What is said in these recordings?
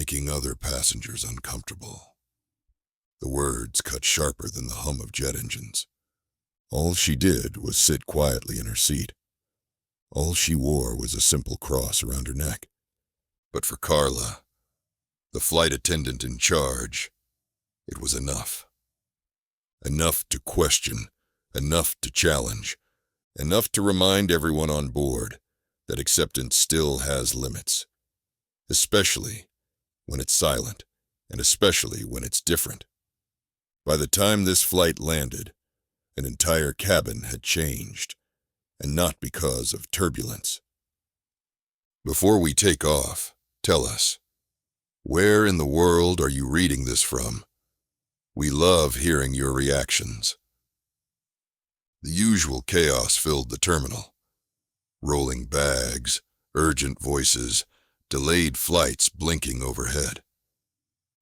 making other passengers uncomfortable. The words cut sharper than the hum of jet engines. All she did was sit quietly in her seat. All she wore was a simple cross around her neck. But for Carla, the flight attendant in charge, it was enough. Enough to question, enough to challenge, enough to remind everyone on board that acceptance still has limits, especially when it's silent, and especially when it's different. By the time this flight landed, an entire cabin had changed, and not because of turbulence. Before we take off, tell us, where in the world are you reading this from? We love hearing your reactions. The usual chaos filled the terminal. Rolling bags, urgent voices, delayed flights blinking overhead.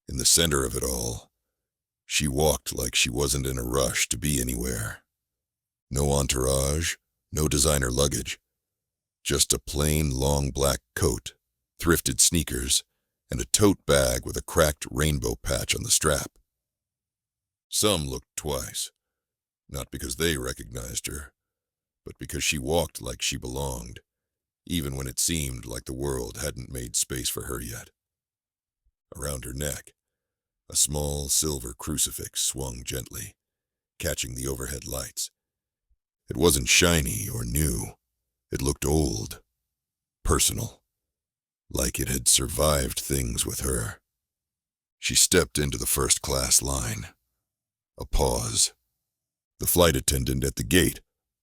In the center of it all, she walked like she wasn't in a rush to be anywhere. No entourage, no designer luggage. Just a plain long black coat, thrifted sneakers, and a tote bag with a cracked rainbow patch on the strap. Some looked twice, not because they recognized her, but because she walked like she belonged, even when it seemed like the world hadn't made space for her yet. Around her neck, a small silver crucifix swung gently, catching the overhead lights. It wasn't shiny or new. It looked old, personal, like it had survived things with her. She stepped into the first-class line. A pause. The flight attendant at the gate,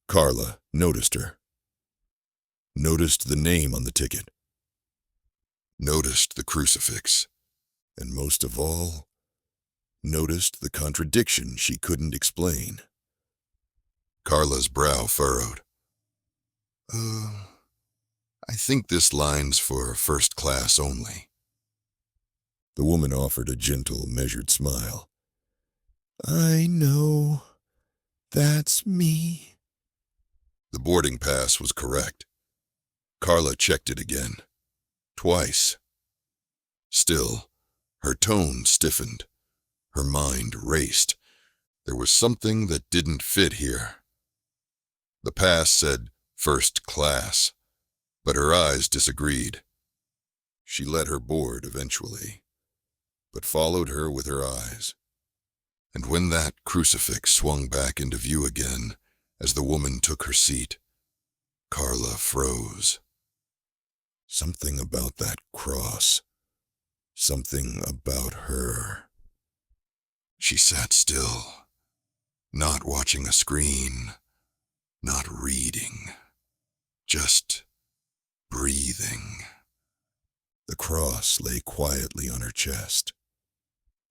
Carla, noticed her. Noticed the name on the ticket. Noticed the crucifix. And most of all, noticed the contradiction she couldn't explain. Carla's brow furrowed. I think this line's for first class only. The woman offered a gentle, measured smile. I know. That's me. The boarding pass was correct. Carla checked it again. Twice. Still, her tone stiffened. Her mind raced. There was something that didn't fit here. The pass said first class, but her eyes disagreed. She let her board eventually, but followed her with her eyes. And when that crucifix swung back into view again, as the woman took her seat, Carla froze. Something about that cross. Something about her. She sat still, not watching a screen, not reading, just breathing. The cross lay quietly on her chest,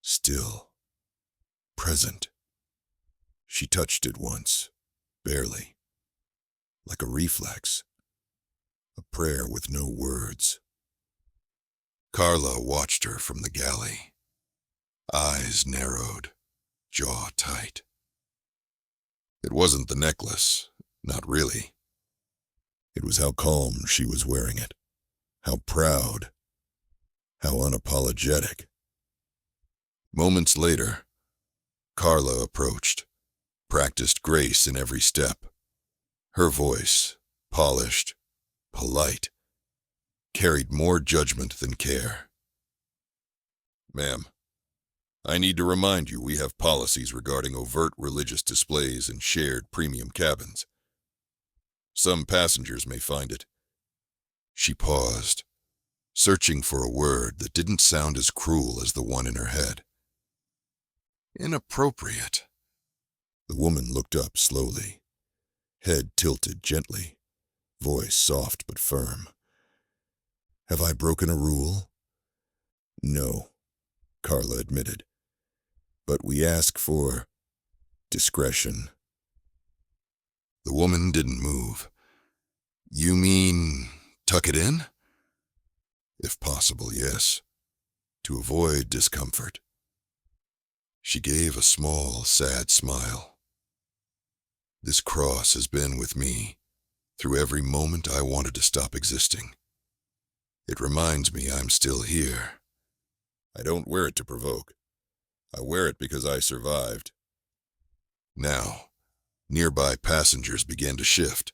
still, present. She touched it once, barely, like a reflex, a prayer with no words. Carla watched her from the galley, eyes narrowed, jaw tight. It wasn't the necklace, not really. It was how calm she was wearing it, how proud, how unapologetic. Moments later, Carla approached, practiced grace in every step. Her voice, polished, polite, carried more judgment than care. Ma'am, I need to remind you we have policies regarding overt religious displays in shared premium cabins. Some passengers may find it. She paused, searching for a word that didn't sound as cruel as the one in her head. Inappropriate. The woman looked up slowly, head tilted gently, voice soft but firm. Have I broken a rule? No, Carla admitted. But we ask for discretion. The woman didn't move. You mean tuck it in? If possible, yes. To avoid discomfort. She gave a small, sad smile. This cross has been with me through every moment I wanted to stop existing. It reminds me I'm still here, I don't wear it to provoke. I wear it because I survived. Now, nearby passengers began to shift.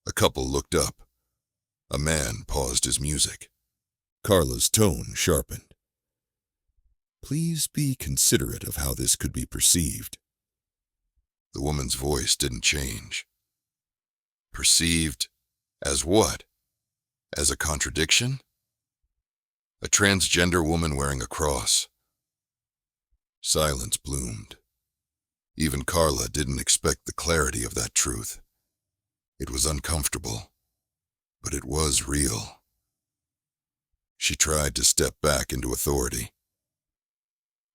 A couple looked up. A man paused his music. Carla's tone sharpened. Please be considerate of how this could be perceived. The woman's voice didn't change. Perceived as what? As a contradiction? A transgender woman wearing a cross. Silence bloomed. Even Carla didn't expect the clarity of that truth. It was uncomfortable, but it was real. She tried to step back into authority.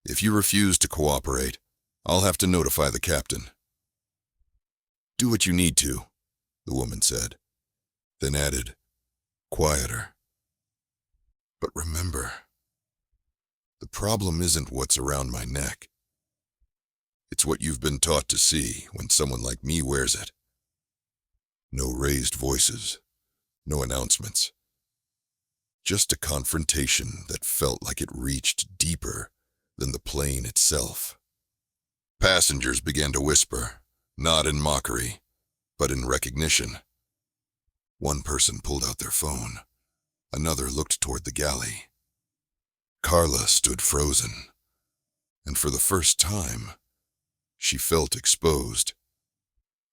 If you refuse to cooperate, I'll have to notify the captain. Do what you need to, the woman said, then added, quieter. But remember, the problem isn't what's around my neck. It's what you've been taught to see when someone like me wears it. No raised voices, no announcements. Just a confrontation that felt like it reached deeper than the plane itself. Passengers began to whisper, not in mockery, but in recognition. One person pulled out their phone. Another looked toward the galley. Carla stood frozen, and for the first time, she felt exposed.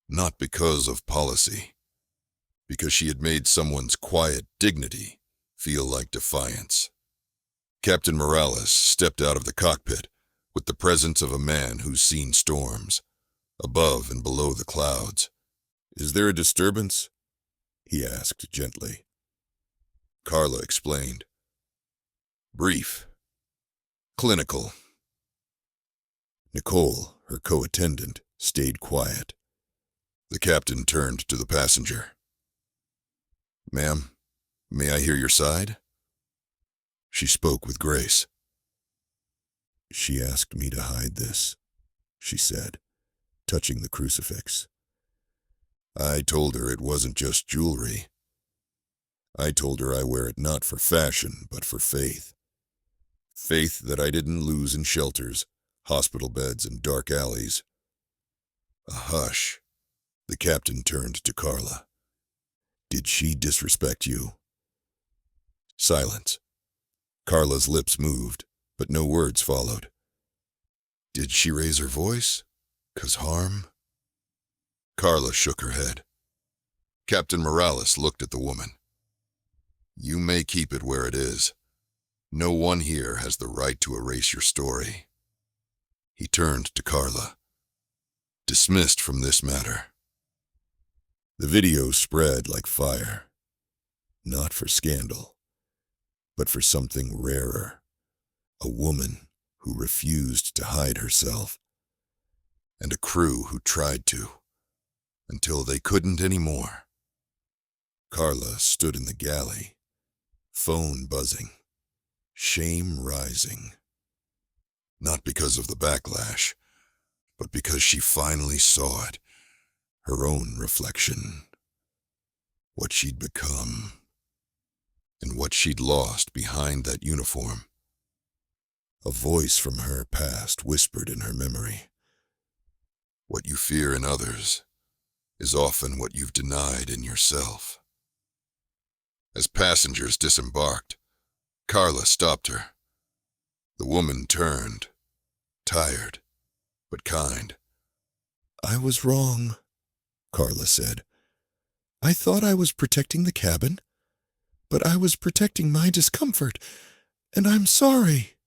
Not because of policy, because she had made someone's quiet dignity feel like defiance. Captain Morales stepped out of the cockpit with the presence of a man who's seen storms, above and below the clouds. Is there a disturbance? He asked gently. Carla explained. Brief. Clinical. Nicole, her co-attendant, stayed quiet. The captain turned to the passenger. Ma'am, may I hear your side? She spoke with grace. She asked me to hide this, she said, touching the crucifix. I told her it wasn't just jewelry. I told her I wear it not for fashion, but for faith. Faith that I didn't lose in shelters, hospital beds, and dark alleys. A hush. The captain turned to Carla. Did she disrespect you? Silence. Carla's lips moved, but no words followed. Did she raise her voice? 'Cause harm? Carla shook her head. Captain Morales looked at the woman. You may keep it where it is. No one here has the right to erase your story. He turned to Carla. Dismissed from this matter. The video spread like fire. Not for scandal, but for something rarer. A woman who refused to hide herself. And a crew who tried to, until they couldn't anymore. Carla stood in the galley, phone buzzing, shame rising. Not because of the backlash, but because she finally saw it, her own reflection. What she'd become, and what she'd lost behind that uniform. A voice from her past whispered in her memory. What you fear in others is often what you've denied in yourself. As passengers disembarked, Carla stopped her. The woman turned, tired, but kind. I was wrong, Carla said. I thought I was protecting the cabin, but I was protecting my discomfort, and I'm sorry.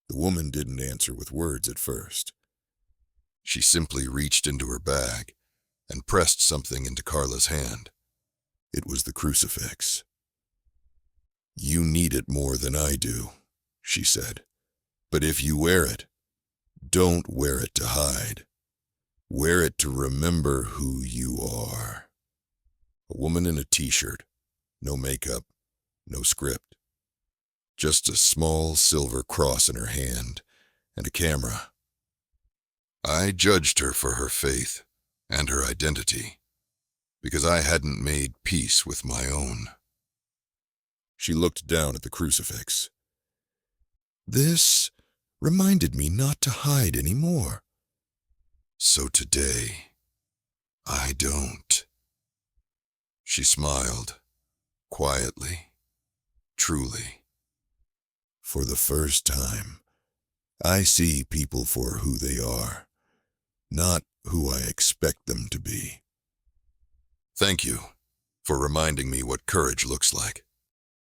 The woman didn't answer with words at first. She simply reached into her bag and pressed something into Carla's hand. It was the crucifix. You need it more than I do, she said. But if you wear it, don't wear it to hide. Wear it to remember who you are. A woman in a t-shirt, no makeup, no script. Just a small silver cross in her hand and a camera. I judged her for her faith and her identity, because I hadn't made peace with my own. She looked down at the crucifix. This reminded me not to hide anymore. So today, I don't. She smiled, quietly, truly. For the first time, I see people for who they are, not who I expect them to be. Thank you for reminding me what courage looks like.